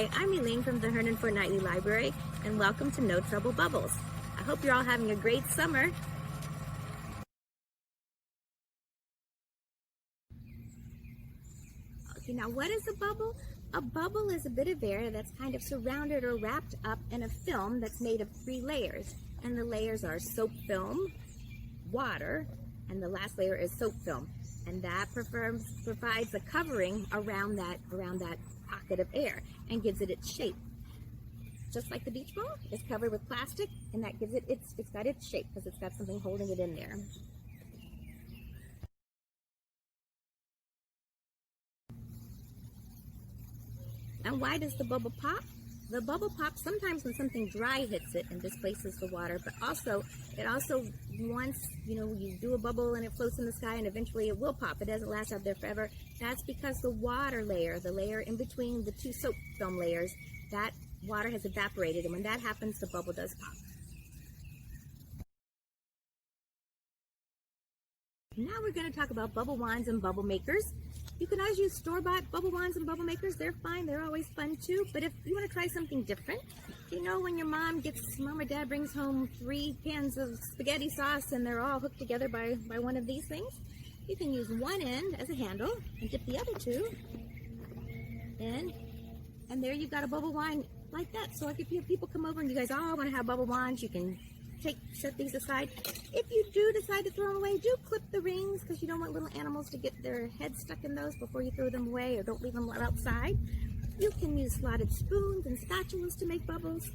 Hi, I'm Elaine from the Hernan Fortnightly Library, and welcome to No Trouble Bubbles. I hope you're all having a great summer. Okay, now what is a bubble? A bubble is a bit of air that's kind of surrounded or wrapped up in a film that's made of 3 layers. And the layers are soap film, water, and the last layer is soap film. And that provides a covering around that pocket of air and gives it its shape. Just like the beach ball, it's covered with plastic, and that gives it it's got its shape because it's got something holding it in there. And why does the bubble pop? The bubble pops sometimes when something dry hits it and displaces the water, but it also once, you do a bubble and it floats in the sky and eventually it will pop. It doesn't last out there forever. That's because the water layer, the layer in between the 2 soap film layers, that water has evaporated, and when that happens, the bubble does pop. Now we're going to talk about bubble wands and bubble makers. You can always use store-bought bubble wands and bubble makers. They're fine. They're always fun too. But if you want to try something different, when your mom or dad brings home 3 cans of spaghetti sauce and they're all hooked together by one of these things, you can use one end as a handle and dip the other 2 in, and there you've got a bubble wand like that. So if people come over and you guys all want to have bubble wands, you can set these aside. If you do decide to throw them away, do clip the rings because you don't want little animals to get their heads stuck in those before you throw them away, or don't leave them outside. You can use slotted spoons and spatulas to make bubbles.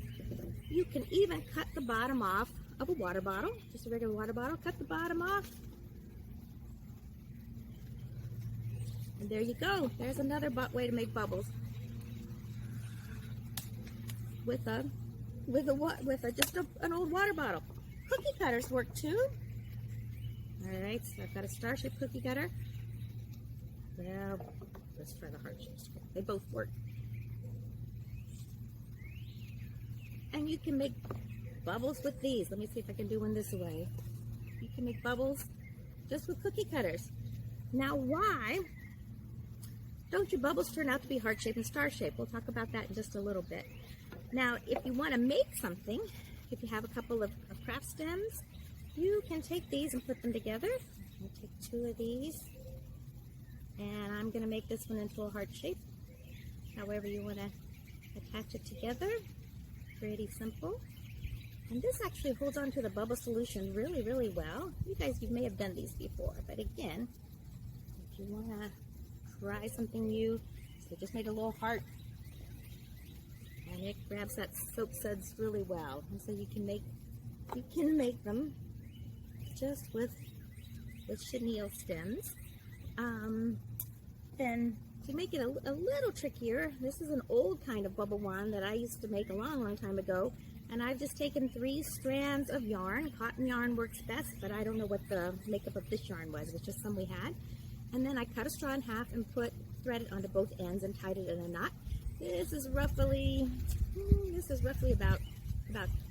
You can even cut the bottom off of a water bottle, just a regular water bottle. Cut the bottom off. And there you go. There's another way to make bubbles. With an old water bottle. Cookie cutters work too. All right, so I've got a star-shaped cookie cutter. Well, let's try the heart shapes. They both work. And you can make bubbles with these. Let me see if I can do one this way. You can make bubbles just with cookie cutters. Now, why don't your bubbles turn out to be heart-shaped and star-shaped? We'll talk about that in just a little bit. Now, if you want to make something, if you have a couple of craft stems, you can take these and put them together. I'll take 2 of these, and I'm going to make this one into a heart shape. However you want to attach it together, pretty simple. And this actually holds on to the bubble solution really, really well. You may have done these before, but again, if you want to try something new, so just made a little heart. And it grabs that soap suds really well. And so you can make them just with chenille stems. Then to make it a little trickier, this is an old kind of bubble wand that I used to make a long, long time ago. And I've just taken 3 strands of yarn. Cotton yarn works best, but I don't know what the makeup of this yarn was. It was just some we had. And then I cut a straw in half and thread it onto both ends and tied it in a knot. This is roughly about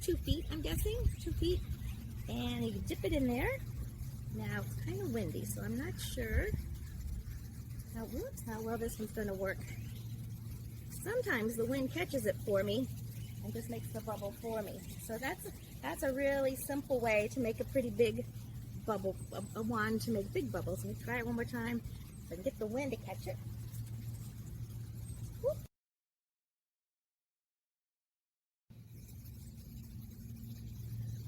2 feet, I'm guessing, 2 feet. And you dip it in there. Now it's kind of windy, so I'm not sure how well this one's going to work. Sometimes the wind catches it for me and just makes the bubble for me. So that's a really simple way to make a pretty big bubble, a wand to make big bubbles. Let me try it one more time so I can get the wind to catch it. Whoop.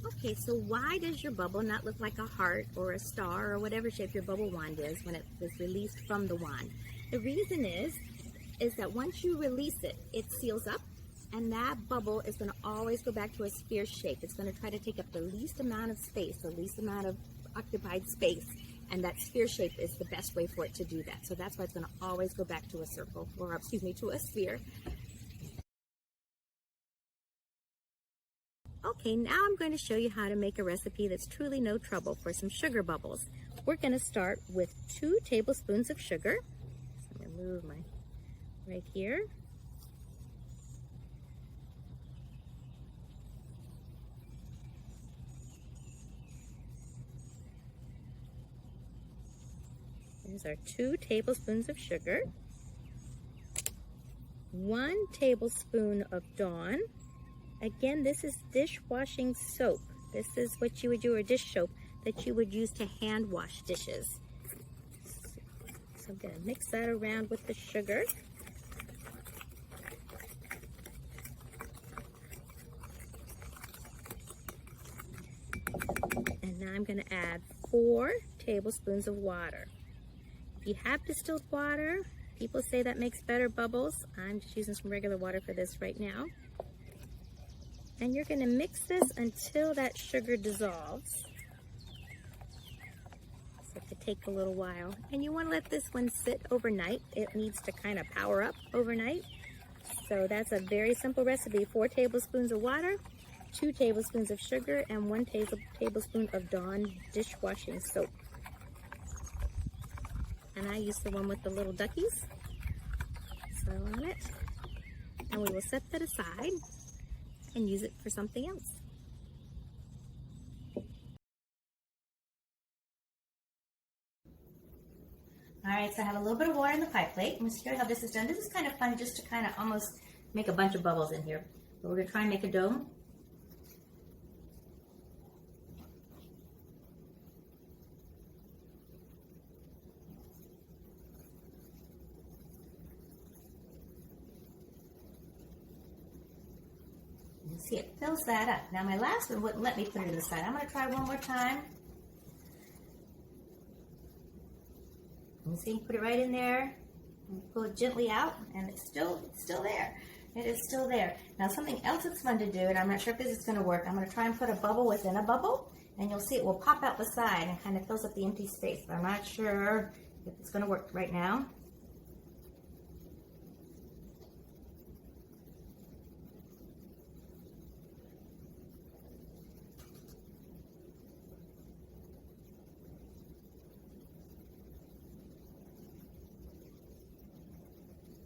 Okay, so why does your bubble not look like a heart or a star or whatever shape your bubble wand is when it was released from the wand? The reason is that once you release it, it seals up, and that bubble is going to always go back to a sphere shape. It's going to try to take up the least amount of space, the least amount of occupied space, and that sphere shape is the best way for it to do that. So that's why it's going to always go back to a circle, or to a sphere. Okay, now I'm going to show you how to make a recipe that's truly no trouble for some sugar bubbles. We're going to start with 2 tablespoons of sugar. So I'm going to move my right here. There's our 2 tablespoons of sugar. 1 tablespoon of Dawn. Again, this is dishwashing soap. This is what you would do, or dish soap that you would use to hand wash dishes. So I'm going to mix that around with the sugar. And now I'm going to add 4 tablespoons of water. If you have distilled water, people say that makes better bubbles. I'm just using some regular water for this right now. And you're going to mix this until that sugar dissolves. So it could take a little while. And you want to let this one sit overnight. It needs to kind of power up overnight. So that's a very simple recipe. 4 tablespoons of water, 2 tablespoons of sugar, and 1 tablespoon of Dawn dishwashing soap. And I use the one with the little duckies. So on it. And we will set that aside and use it for something else. All right, so I have a little bit of water in the pie plate. I'm going to show you how this is done. This is kind of fun just to kind of almost make a bunch of bubbles in here. But we're going to try and make a dome. You see it fills that up. Now my last one wouldn't let me put it in the side. I'm going to try one more time. You see, put it right in there, and pull it gently out, and it's still there. It is still there. Now something else that's fun to do, and I'm not sure if this is going to work. I'm going to try and put a bubble within a bubble, and you'll see it will pop out the side and kind of fills up the empty space. But I'm not sure if it's going to work right now.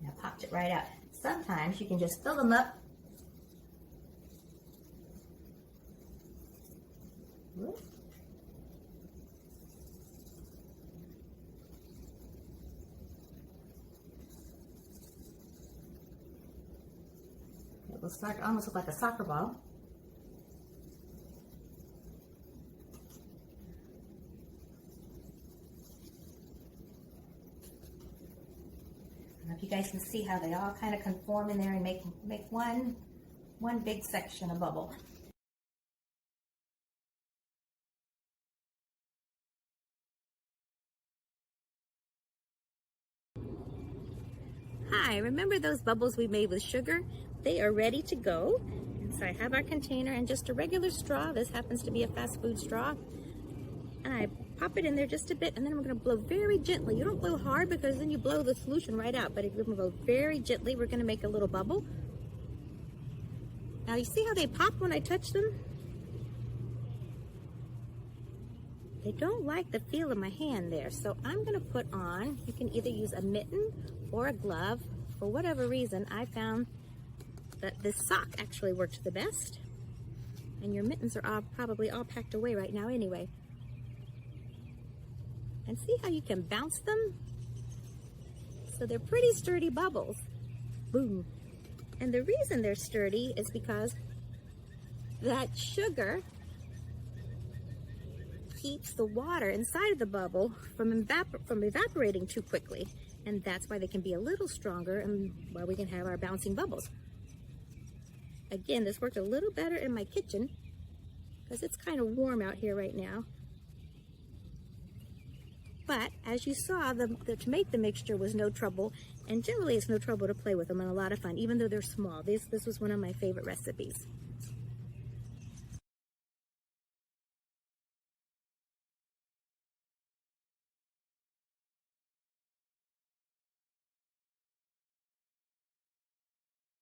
Now popped it right out. Sometimes you can just fill them up. Whoop. It will start to almost look like a soccer ball. I don't know if you guys can see how they all kind of conform in there and make one big section of bubble. Hi, remember those bubbles we made with sugar? They are ready to go. And so I have our container and just a regular straw. This happens to be a fast food straw. And I pop it in there just a bit, and then we're going to blow very gently. You don't blow hard because then you blow the solution right out, but if you blow very gently, we're going to make a little bubble. Now you see how they pop when I touch them? They don't like the feel of my hand there, so I'm going to put on, you can either use a mitten or a glove. For whatever reason, I found that this sock actually worked the best. And your mittens are probably all packed away right now anyway. And see how you can bounce them? So they're pretty sturdy bubbles. Boom. And the reason they're sturdy is because that sugar keeps the water inside of the bubble from evaporating too quickly. And that's why they can be a little stronger and why we can have our bouncing bubbles. Again, this worked a little better in my kitchen because it's kind of warm out here right now. But as you saw, to make the mixture was no trouble, and generally it's no trouble to play with them and a lot of fun, even though they're small. This was one of my favorite recipes.